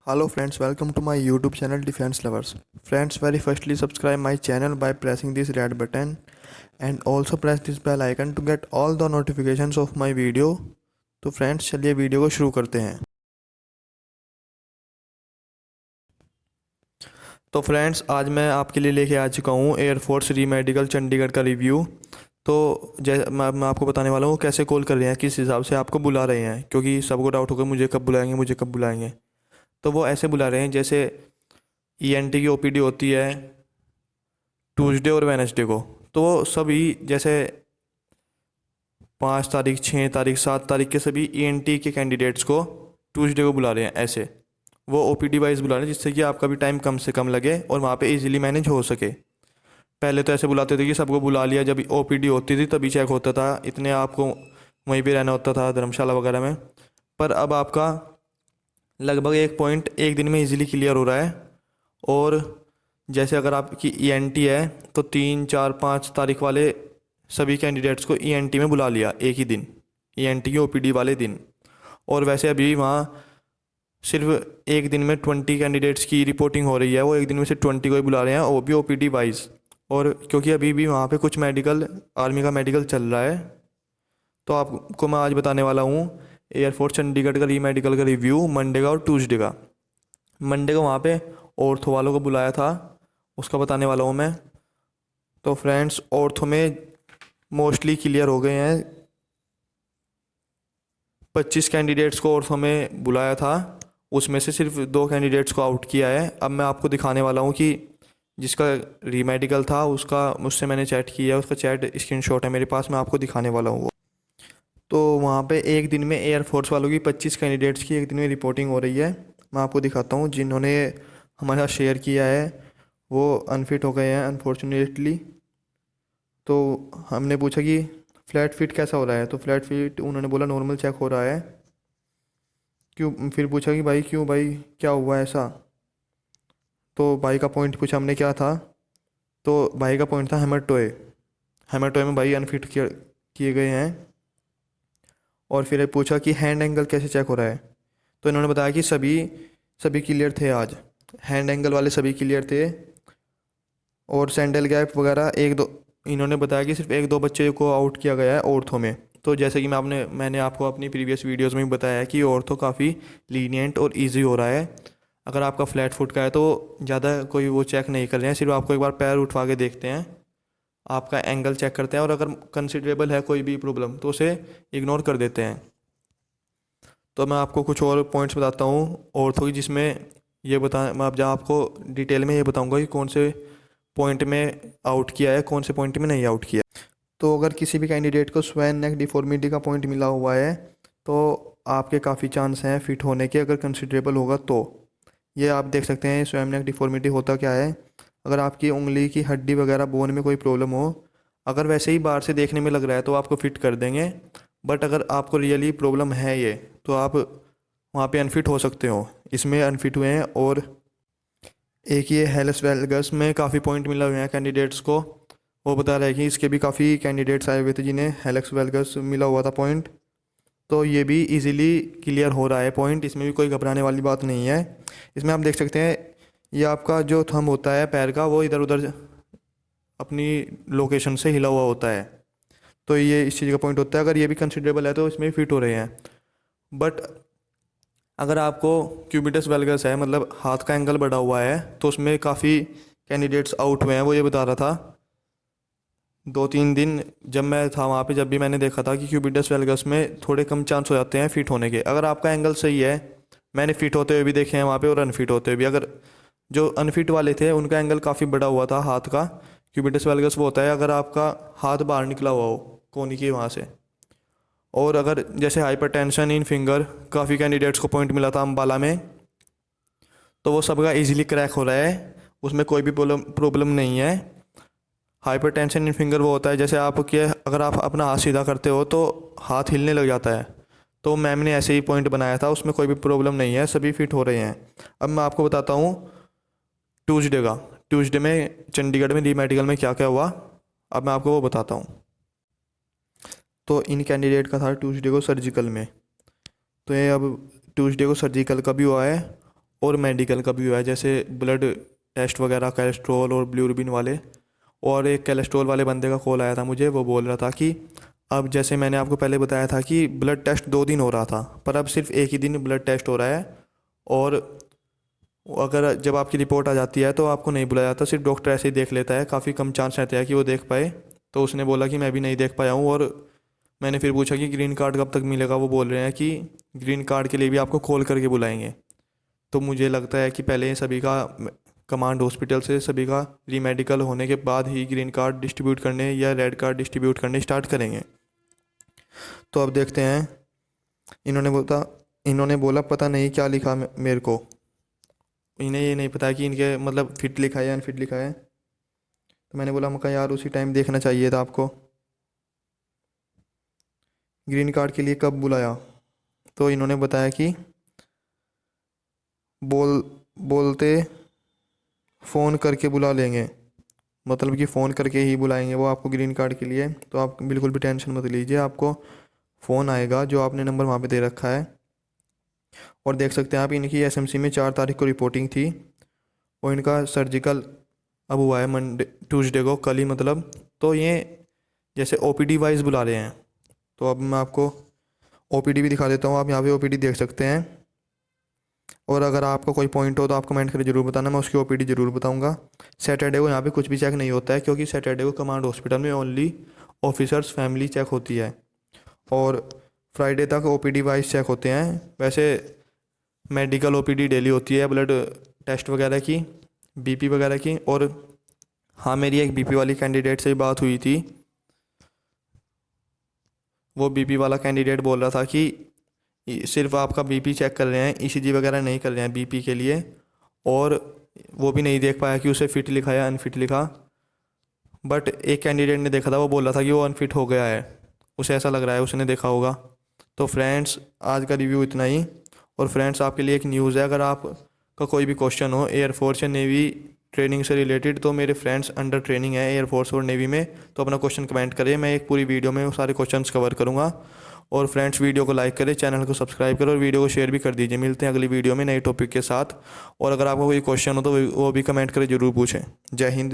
Hello friends, welcome to my YouTube channel Defense Lovers. Friends, very firstly subscribe my channel by pressing this red button and also press this bell icon to get all the notifications of my video. तो friends चलिए video को शुरू करते हैं। तो friends आज मैं आपके लिए लेके आ चुका हूँ एयरफोर्स री मेडिकल चंडीगढ़ का रिव्यू। तो जैसे मैं आपको बताने वाला हूँ कैसे कॉल कर रहे हैं, किस हिसाब से आपको बुला रहे हैं, क्योंकि सबको डाउट होगा मुझे कब बुलाएंगे। तो वो ऐसे बुला रहे हैं जैसे ईएनटी की ओपीडी होती है ट्यूसडे और वेनसडे को, तो वो सभी जैसे 5 तारीख, 6 तारीख, 7 तारीख के सभी ईएनटी के कैंडिडेट्स को ट्यूसडे को बुला रहे हैं। ऐसे वो ओपीडी वाइज बुला रहे हैं जिससे कि आपका भी टाइम कम से कम लगे और वहाँ पे इजीली मैनेज हो सके। पहले तो ऐसे बुलाते थे कि सबको बुला लिया, जब ओपीडी होती थी तभी चेक होता था, इतने आपको वहीं पे रहना होता था धर्मशाला वगैरह में। पर अब आपका लगभग एक पॉइंट एक दिन में इजीली क्लियर हो रहा है। और जैसे अगर आपकी ईएनटी है तो 3, 4, 5 तारीख वाले सभी कैंडिडेट्स को ईएनटी में बुला लिया एक ही दिन, ईएनटी की ओपीडी वाले दिन। और वैसे अभी वहाँ सिर्फ एक दिन में 20 कैंडिडेट्स की रिपोर्टिंग हो रही है, वो एक दिन में से 20 को ही बुला रहे हैं, वो भी ओपीडी वाइज। और क्योंकि अभी भी वहाँ पे कुछ मेडिकल, आर्मी का मेडिकल चल रहा है, तो आपको मैं आज बताने वाला हूँ एयरफोर्स चंडीगढ़ का री मेडिकल का रिव्यू मंडे का और ट्यूसडे का। मंडे को वहाँ पे ऑर्थो वालों को बुलाया था, उसका बताने वाला हूँ मैं। तो फ्रेंड्स ऑर्थो में मोस्टली क्लियर हो गए हैं, 25 कैंडिडेट्स को ऑर्थो में बुलाया था, उसमें से सिर्फ 2 कैंडिडेट्स को आउट किया है। अब मैं आपको दिखाने वाला हूँ कि जिसका री मेडिकल था उसका मुझसे मैंने चैट किया है, उसका चैट स्क्रीनशॉट है मेरे पास, मैं आपको दिखाने वाला हूँ वो। तो वहाँ पे एक दिन में एयरफोर्स वालों की 25 कैंडिडेट्स की एक दिन में रिपोर्टिंग हो रही है। मैं आपको दिखाता हूँ, जिन्होंने हमारे साथ शेयर किया है वो अनफिट हो गए हैं अनफॉर्चुनेटली। तो हमने पूछा कि फ्लैट फिट कैसा हो रहा है, तो फ्लैट फिट उन्होंने बोला नॉर्मल चेक हो रहा है। क्यों, फिर पूछा कि भाई क्यों भाई क्या हुआ ऐसा, तो भाई का पॉइंट पूछा हमने क्या था, तो भाई का पॉइंट था हेमरटोए, हेमरटोए में भाई अनफिट किए गए हैं। और फिर पूछा कि हैंड एंगल कैसे चेक हो रहा है, तो इन्होंने बताया कि सभी सभी क्लियर थे आज, हैंड एंगल वाले सभी क्लियर थे। और सैंडल गैप वगैरह एक दो, इन्होंने बताया कि सिर्फ एक दो बच्चे को आउट किया गया है ऑर्थो में। तो जैसे कि मैंने आपको अपनी प्रीवियस वीडियोस में भी बताया है कि ऑर्थो काफ़ी लीनियंट और इजी हो रहा है। अगर आपका फ्लैट फुट का है तो ज़्यादा कोई वो चेक नहीं कर रहे हैं, सिर्फ आपको एक बार पैर उठवा के देखते हैं, आपका एंगल चेक करते हैं, और अगर कंसिडरेबल है कोई भी प्रॉब्लम तो उसे इग्नोर कर देते हैं। तो मैं आपको कुछ और पॉइंट्स बताता हूँ ऑर्थो की, जिसमें ये मैं अब जहाँ आपको डिटेल में ये बताऊँगा कि कौन से पॉइंट में आउट किया है, कौन से पॉइंट में नहीं आउट किया। तो अगर किसी भी कैंडिडेट को स्वैन नेक डिफॉर्मिटी का पॉइंट मिला हुआ है तो आपके काफ़ी चांस हैं फिट होने के, अगर कंसिडरेबल होगा तो। ये आप देख सकते हैं स्वैन नेक डिफॉर्मिटी होता क्या है। अगर आपकी उंगली की हड्डी वगैरह बोन में कोई प्रॉब्लम हो, अगर वैसे ही बाहर से देखने में लग रहा है तो आपको फिट कर देंगे, बट अगर आपको रियली प्रॉब्लम है ये, तो आप वहाँ पे अनफिट हो सकते हो। इसमें अनफिट हुए हैं। और एक ये हेलस वेलगस में काफ़ी पॉइंट मिला हुए हैं कैंडिडेट्स को, वो बता रहा है कि इसके भी काफ़ी कैंडिडेट्स आए हुए थे जिन्हें हेलक्स वेलगस मिला हुआ था पॉइंट। तो ये भी इजीली क्लियर हो रहा है पॉइंट, इसमें भी कोई घबराने वाली बात नहीं है। इसमें आप देख सकते हैं ये आपका जो थंब होता है पैर का, वो इधर उधर अपनी लोकेशन से हिला हुआ होता है, तो ये इस चीज़ का पॉइंट होता है। अगर ये भी कंसिडरेबल है तो इसमें फिट हो रहे हैं। बट अगर आपको क्यूबिटस वेलगस है, मतलब हाथ का एंगल बढ़ा हुआ है, तो उसमें काफ़ी कैंडिडेट्स आउट हुए हैं, वो ये बता रहा था। 2-3 दिन जब मैं था वहाँ पे, जब भी मैंने देखा था कि क्यूबिटस वेलगस में थोड़े कम चांस हो जाते हैं फिट होने के। अगर आपका एंगल सही है, मैंने फिट होते हुए भी देखे हैं वहाँ पे और अनफिट होते हुए भी। अगर जो अनफिट वाले थे उनका एंगल काफ़ी बड़ा हुआ था हाथ का। क्यूबिटस वेलगस वो होता है अगर आपका हाथ बाहर निकला हुआ हो कोहनी के वहाँ से। और अगर जैसे हाइपरटेंशन इन फिंगर, काफ़ी कैंडिडेट्स को पॉइंट मिला था अम्बाला में, तो वो सबका इजीली क्रैक हो रहा है, उसमें कोई भी प्रॉब्लम नहीं है। हाइपरटेंशन इन फिंगर वो होता है जैसे आपके, अगर आप अपना हाथ सीधा करते हो तो हाथ हिलने लग जाता है, तो मैम ने ऐसे ही पॉइंट बनाया था, उसमें कोई भी प्रॉब्लम नहीं है, सभी फिट हो रहे हैं। अब मैं आपको बताता हूँ ट्यूसडे का, ट्यूसडे में चंडीगढ़ में री मेडिकल में क्या क्या हुआ, अब मैं आपको वो बताता हूँ। तो इन कैंडिडेट का था ट्यूसडे को सर्जिकल में, तो ये अब ट्यूसडे को सर्जिकल का भी हुआ है। और मेडिकल का भी हुआ है, जैसे ब्लड टेस्ट वगैरह, कोलेस्ट्रॉल और बिलिरुबिन वाले। और एक कोलेस्ट्रॉल वाले बंदे का कॉल आया था मुझे, वो बोल रहा था कि अब जैसे मैंने आपको पहले बताया था कि ब्लड टेस्ट 2 दिन हो रहा था, पर अब सिर्फ एक ही दिन ब्लड टेस्ट हो रहा है। और अगर जब आपकी रिपोर्ट आ जाती है तो आपको नहीं बुलाया जाता, सिर्फ डॉक्टर ऐसे ही देख लेता है, काफ़ी कम चांस रहते हैं कि वो देख पाए। तो उसने बोला कि मैं भी नहीं देख पाया हूँ। और मैंने फिर पूछा कि ग्रीन कार्ड कब तक मिलेगा, वो बोल रहे हैं कि ग्रीन कार्ड के लिए भी आपको कॉल करके बुलाएंगे। तो मुझे लगता है कि पहले सभी का कमांड हॉस्पिटल से सभी का रीमेडिकल होने के बाद ही ग्रीन कार्ड डिस्ट्रीब्यूट करने या रेड कार्ड डिस्ट्रीब्यूट करने स्टार्ट करेंगे। तो अब देखते हैं। इन्होंने बोला पता नहीं क्या लिखा मेरे को, इन्हें ये नहीं पता कि इनके मतलब फिट लिखा है या अनफिट लिखा है। तो मैंने बोला मका यार उसी टाइम देखना चाहिए था आपको। ग्रीन कार्ड के लिए कब बुलाया? तो इन्होंने बताया कि बोलते फ़ोन करके बुला लेंगे, मतलब कि फ़ोन करके ही बुलाएंगे वो आपको ग्रीन कार्ड के लिए। तो आप बिल्कुल भी टेंशन मत लीजिए, आपको फ़ोन आएगा, जो आपने नंबर वहाँ पे दे रखा है। और देख सकते हैं आप, इनकी एसएमसी में 4 तारीख को रिपोर्टिंग थी और इनका सर्जिकल अब हुआ है मंडे ट्यूसडे को, कल ही मतलब। तो ये जैसे ओपीडी वाइज बुला रहे हैं। तो अब मैं आपको ओपीडी भी दिखा देता हूँ, आप यहाँ पे ओपीडी देख सकते हैं। और अगर आपका कोई पॉइंट हो तो आप कमेंट करके ज़रूर बताना, मैं उसकी ओपीडी ज़रूर बताऊंगा। सैटरडे को यहाँ पे कुछ भी चेक नहीं होता है, क्योंकि सैटरडे को कमांड हॉस्पिटल में ओनली ऑफिसर्स फैमिली चेक होती है। और फ्राइडे तक ओपीडी वाइज चेक होते हैं। वैसे मेडिकल ओपीडी डेली होती है, ब्लड टेस्ट वगैरह की, बीपी वगैरह की। और हाँ, मेरी एक बीपी वाली कैंडिडेट से बात हुई थी। वो बीपी वाला कैंडिडेट बोल रहा था कि सिर्फ आपका बीपी चेक कर रहे हैं, ईसीजी वगैरह नहीं कर रहे हैं बीपी के लिए। और वो भी नहीं देख पाया कि उसे फिट लिखा या अनफिट लिखा। बट एक कैंडिडेट ने देखा था, वो बोल रहा था कि वो अनफिट हो गया है, उसे ऐसा लग रहा है, उसने देखा होगा। तो फ्रेंड्स, आज का रिव्यू इतना ही। और फ्रेंड्स, आपके लिए एक न्यूज़ है, अगर आपका कोई भी क्वेश्चन हो एयरफोर्स या नेवी ट्रेनिंग से रिलेटेड, तो मेरे फ्रेंड्स अंडर ट्रेनिंग है एयरफोर्स और नेवी में, तो अपना क्वेश्चन कमेंट करें, मैं एक पूरी वीडियो में वो सारे क्वेश्चंस कवर करूँगा। और फ्रेंड्स, वीडियो को लाइक करें, चैनल को सब्सक्राइब करें और वीडियो को शेयर भी कर दीजिए। मिलते हैं अगली वीडियो में नए टॉपिक के साथ। और अगर आपको कोई क्वेश्चन हो तो वो भी कमेंट करें, ज़रूर पूछें। जय हिंद।